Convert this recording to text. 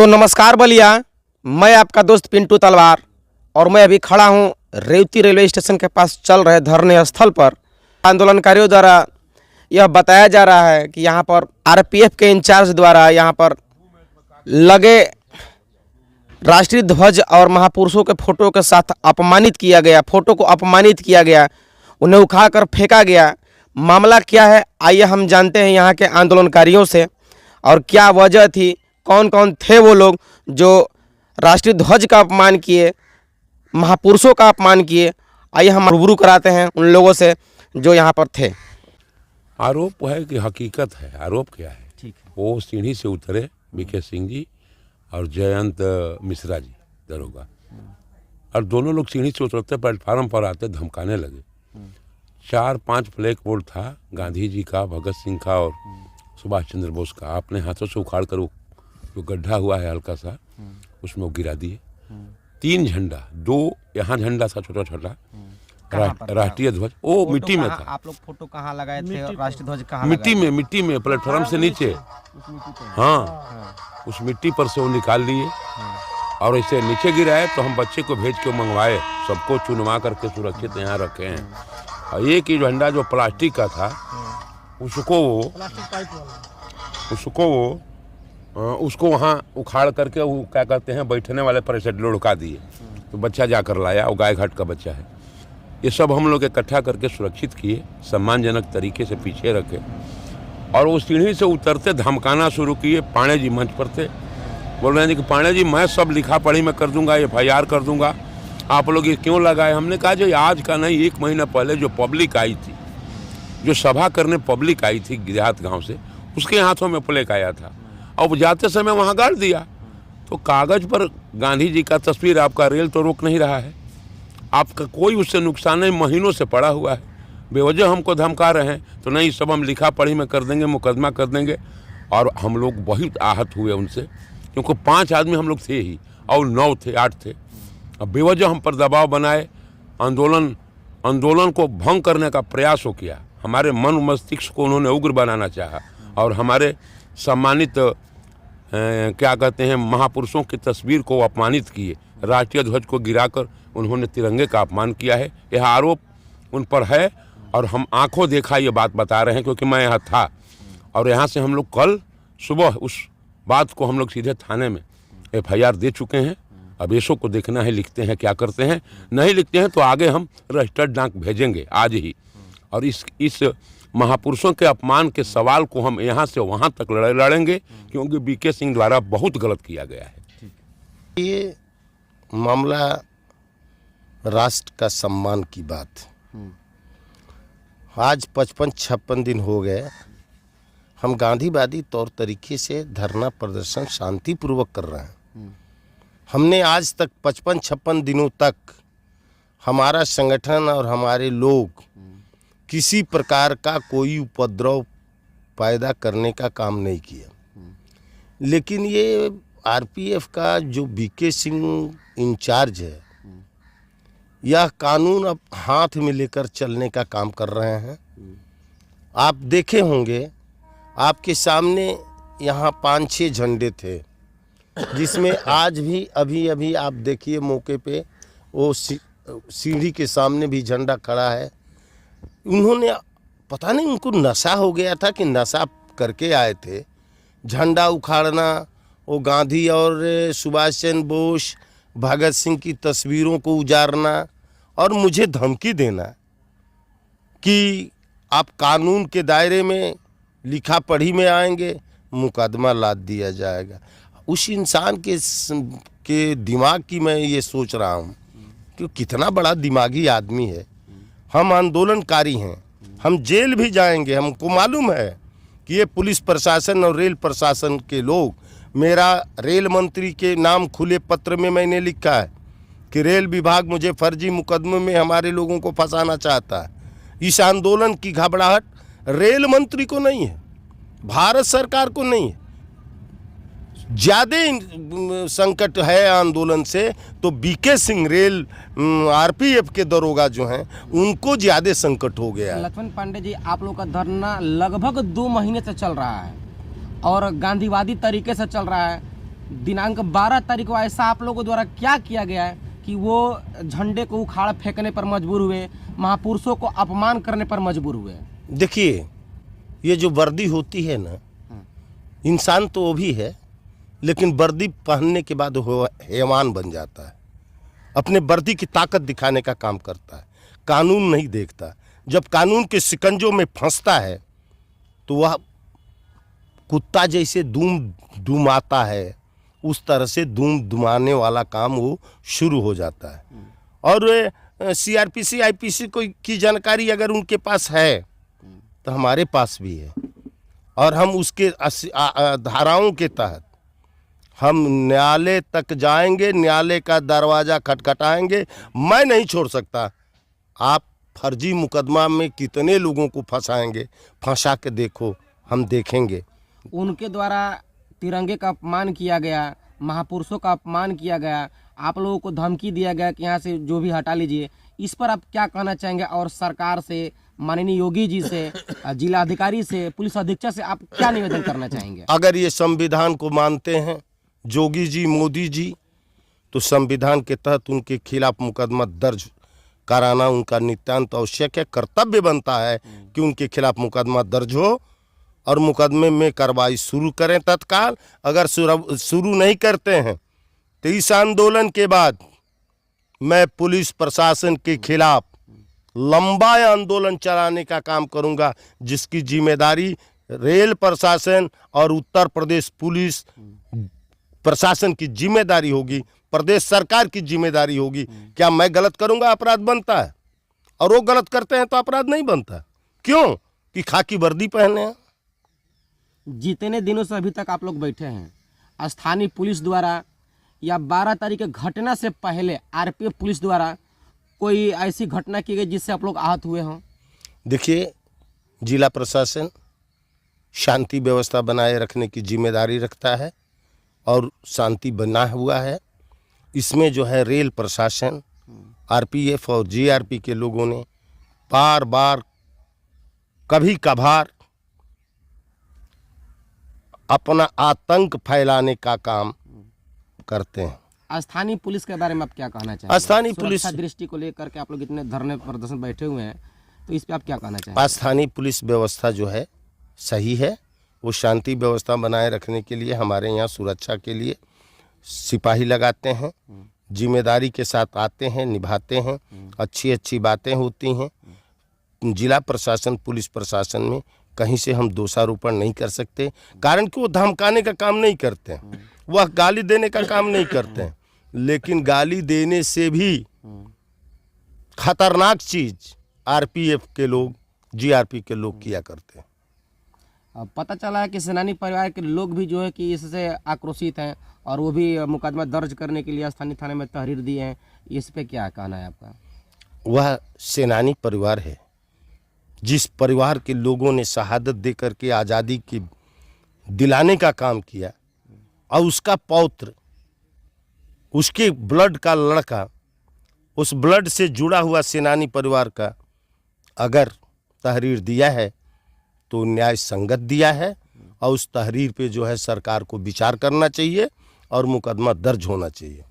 तो नमस्कार बलिया, मैं आपका दोस्त पिंटू तलवार और मैं अभी खड़ा हूँ रेवती रेलवे स्टेशन के पास चल रहे धरने स्थल पर। आंदोलनकारियों द्वारा यह बताया जा रहा है कि यहाँ पर आरपीएफ के इंचार्ज द्वारा यहाँ पर लगे राष्ट्रीय ध्वज और महापुरुषों के फोटो के साथ अपमानित किया गया, फोटो को अपमानित किया गया, उन्हें उखाड़कर फेंका गया। मामला क्या है, आइए हम जानते हैं यहाँ के आंदोलनकारियों से और क्या वजह थी, कौन कौन थे वो लोग जो राष्ट्रीय ध्वज का अपमान किए, महापुरुषों का अपमान किए। आइए हम रूबरू कराते हैं उन लोगों से जो यहाँ पर थे। आरोप है कि हकीकत है, आरोप क्या है? ठीक है। वो सीढ़ी से उतरे बीके सिंह जी और जयंत मिश्रा जी दरोगा, और दोनों लोग सीढ़ी से उतरते प्लेटफार्म पर आते धमकाने लगे। 4-5 फ्लैग बोर्ड था, गांधी जी का, भगत सिंह का और सुभाष चंद्र बोस का। अपने हाथों से उखाड़ कर जो गड्ढा हुआ है हल्का सा, उसमें वो गिरा दिए। 3 झंडा, 2 यहाँ झंडा था छोटा छोटा, राष्ट्रीय ध्वज वो मिट्टी में था। आप लोग फोटो कहाँ लगाए थे? राष्ट्रीय ध्वज कहाँ? मिट्टी में प्लेटफॉर्म से नीचे। हाँ, उस मिट्टी पर से वो निकाल लिए और इसे नीचे गिराए। तो हम बच्चे को भेज के मंगवाए, सबको चुनवा करके सुरक्षित यहाँ रखे हैं। और एक ही झंडा जो प्लास्टिक का था, उसको वहाँ उखाड़ करके वो क्या कहते हैं बैठने वाले पर ऐसे लुढ़का दिए। तो बच्चा जाकर लाया, वो गाय घाट का बच्चा है। ये सब हम लोग इकट्ठा करके सुरक्षित किए, सम्मानजनक तरीके से पीछे रखे और वो सीढ़ी से उतरते धमकाना शुरू किए। पांडे जी मंच पर थे, बोल रहे हैं कि पांडे जी मैं सब लिखा पढ़ी में कर दूंगा, FIR कर दूंगा, आप लोग ये क्यों लगाए? हमने कहा जो आज का नहीं, 1 महीना पहले जो पब्लिक आई थी, जो सभा करने पब्लिक आई थी देहात गाँव से, उसके हाथों में प्लेक आया था और जाते समय वहाँ गाड़ दिया। तो कागज पर गांधी जी का तस्वीर, आपका रेल तो रोक नहीं रहा है, आपका कोई उससे नुकसान नहीं, महीनों से पड़ा हुआ है, बेवजह हमको धमका रहे हैं। तो नहीं, सब हम लिखा पढ़ी में कर देंगे, मुकदमा कर देंगे। और हम लोग बहुत आहत हुए उनसे, क्योंकि 5 आदमी हम लोग थे ही और 9 थे, 8 थे। अब बेवजह हम पर दबाव बनाए, आंदोलन को भंग करने का प्रयास हो किया। हमारे मन मस्तिष्क को उन्होंने उग्र बनाना चाहा और हमारे सम्मानित क्या कहते हैं महापुरुषों की तस्वीर को अपमानित किए। राष्ट्रीय ध्वज को गिराकर उन्होंने तिरंगे का अपमान किया है। यह आरोप उन पर है और हम आंखों देखा ये बात बता रहे हैं, क्योंकि मैं यहाँ था। और यहाँ से हम लोग कल सुबह उस बात को हम लोग सीधे थाने में FIR दे चुके हैं। अब ऐसो को देखना है लिखते हैं क्या करते हैं, नहीं लिखते हैं तो आगे हम रजिस्टर्ड डाक भेजेंगे आज ही। और इस महापुरुषों के अपमान के सवाल को हम यहाँ से वहाँ तक लड़ेंगे, क्योंकि बीके सिंह द्वारा बहुत गलत किया गया है। ये मामला राष्ट्र का सम्मान की बात। आज 55-56 दिन हो गए, हम गांधीवादी तौर तरीके से धरना प्रदर्शन शांतिपूर्वक कर रहे हैं। हमने आज तक 55-56 दिनों तक हमारा संगठन और हमारे लोग किसी प्रकार का कोई उपद्रव पैदा करने का काम नहीं किया। लेकिन ये आरपीएफ का जो बीके सिंह इंचार्ज है, यह कानून अब हाथ में लेकर चलने का काम कर रहे हैं। आप देखे होंगे, आपके सामने यहाँ 5-6 झंडे थे, जिसमें आज भी अभी आप देखिए मौके पे वो सीढ़ी के सामने भी झंडा खड़ा है। उन्होंने पता नहीं उनको नशा हो गया था कि नशा करके आए थे। झंडा उखाड़ना, वो गांधी और सुभाष चंद्र बोस, भगत सिंह की तस्वीरों को उजाड़ना और मुझे धमकी देना कि आप कानून के दायरे में लिखा पढ़ी में आएंगे, मुकदमा लाद दिया जाएगा। उस इंसान के दिमाग की मैं ये सोच रहा हूँ कि कितना बड़ा दिमागी आदमी है। हम आंदोलनकारी हैं, हम जेल भी जाएंगे। हमको मालूम है कि ये पुलिस प्रशासन और रेल प्रशासन के लोग, मेरा रेल मंत्री के नाम खुले पत्र में मैंने लिखा है कि रेल विभाग मुझे फर्जी मुकदमे में हमारे लोगों को फंसाना चाहता है। इस आंदोलन की घबराहट रेल मंत्री को नहीं है, भारत सरकार को नहीं है। ज़्यादा संकट है आंदोलन से तो बीके सिंह रेल आरपीएफ के दरोगा जो हैं उनको ज़्यादा संकट हो गया है। लक्ष्मण पांडे जी, आप लोग का धरना लगभग 2 महीने से चल रहा है और गांधीवादी तरीके से चल रहा है। दिनांक 12 तारीख को ऐसा आप लोगों द्वारा क्या किया गया है कि वो झंडे को उखाड़ फेंकने पर मजबूर हुए, महापुरुषों को अपमान करने पर मजबूर हुए? देखिए, ये जो वर्दी होती है ना, इंसान तो वो भी है, लेकिन वर्दी पहनने के बाद वो हैवान बन जाता है। अपने वर्दी की ताकत दिखाने का काम करता है, कानून नहीं देखता। जब कानून के शिकंजों में फंसता है तो वह कुत्ता जैसे दूम दुमाता है, उस तरह से दूम दुमाने वाला काम वो शुरू हो जाता है। और सीआरपीसी आईपीसी की जानकारी अगर उनके पास है तो हमारे पास भी है, और हम उसके धाराओं के तहत हम न्यायालय तक जाएंगे, न्यायालय का दरवाज़ा खटखटाएंगे। मैं नहीं छोड़ सकता। आप फर्जी मुकदमा में कितने लोगों को फंसाएंगे, फंसा के देखो, हम देखेंगे। उनके द्वारा तिरंगे का अपमान किया गया, महापुरुषों का अपमान किया गया, आप लोगों को धमकी दिया गया कि यहाँ से जो भी हटा लीजिए। इस पर आप क्या कहना चाहेंगे? और सरकार से, माननीय योगी जी से, जिलाधिकारी से, पुलिस अधीक्षक से आप क्या निवेदन करना चाहेंगे? अगर ये संविधान को मानते हैं जोगी जी, मोदी जी, तो संविधान के तहत उनके खिलाफ मुकदमा दर्ज कराना उनका नितांत आवश्यक है। कर्तव्य बनता है कि उनके खिलाफ मुकदमा दर्ज हो और मुकदमे में कार्रवाई शुरू करें तत्काल। अगर शुरू नहीं करते हैं तो इस आंदोलन के बाद मैं पुलिस प्रशासन के खिलाफ लंबा आंदोलन चलाने का काम करूंगा, जिसकी जिम्मेदारी रेल प्रशासन और उत्तर प्रदेश पुलिस प्रशासन की जिम्मेदारी होगी, प्रदेश सरकार की जिम्मेदारी होगी। क्या मैं गलत करूंगा अपराध बनता है, और वो गलत करते हैं तो अपराध नहीं बनता? क्यों? कि खाकी वर्दी पहने हैं। जितने दिनों से अभी तक आप लोग बैठे हैं, स्थानीय पुलिस द्वारा या 12 तारीख के घटना से पहले आरपीएफ पुलिस द्वारा कोई ऐसी घटना की गई जिससे आप लोग आहत हुए हों? देखिए, जिला प्रशासन शांति व्यवस्था बनाए रखने की जिम्मेदारी रखता है और शांति बना हुआ है। इसमें जो है रेल प्रशासन, आरपीएफ और जीआरपी के लोगों ने बार बार कभी कभार अपना आतंक फैलाने का काम करते हैं। स्थानीय पुलिस के बारे में आप क्या कहना चाहेंगे? स्थानीय पुलिस सुरक्षा दृष्टि को लेकर के आप लोग इतने धरने प्रदर्शन बैठे हुए हैं, तो इस पे आप क्या कहना चाहेंगे? स्थानीय पुलिस व्यवस्था जो है सही है। वो शांति व्यवस्था बनाए रखने के लिए हमारे यहाँ सुरक्षा के लिए सिपाही लगाते हैं, जिम्मेदारी के साथ आते हैं, निभाते हैं, अच्छी अच्छी बातें होती हैं। जिला प्रशासन, पुलिस प्रशासन में कहीं से हम दोषारोपण नहीं कर सकते, कारण कि वो धमकाने का काम नहीं करते हैं, वह गाली देने का काम नहीं करते हैं। लेकिन गाली देने से भी खतरनाक चीज आरपीएफ के लोग, जीआरपी के लोग किया करते हैं। पता चला है कि सेनानी परिवार के लोग भी जो है कि इससे आक्रोशित हैं और वो भी मुकदमा दर्ज करने के लिए स्थानीय थाने में तहरीर दिए हैं। इस पे क्या कहना है आपका? वह सेनानी परिवार है जिस परिवार के लोगों ने शहादत दे करके आज़ादी की दिलाने का काम किया, और उसका पौत्र, उसके ब्लड का लड़का, उस ब्लड से जुड़ा हुआ सेनानी परिवार का अगर तहरीर दिया है तो न्याय संगत दिया है, और उस तहरीर पे जो है सरकार को विचार करना चाहिए और मुकदमा दर्ज होना चाहिए।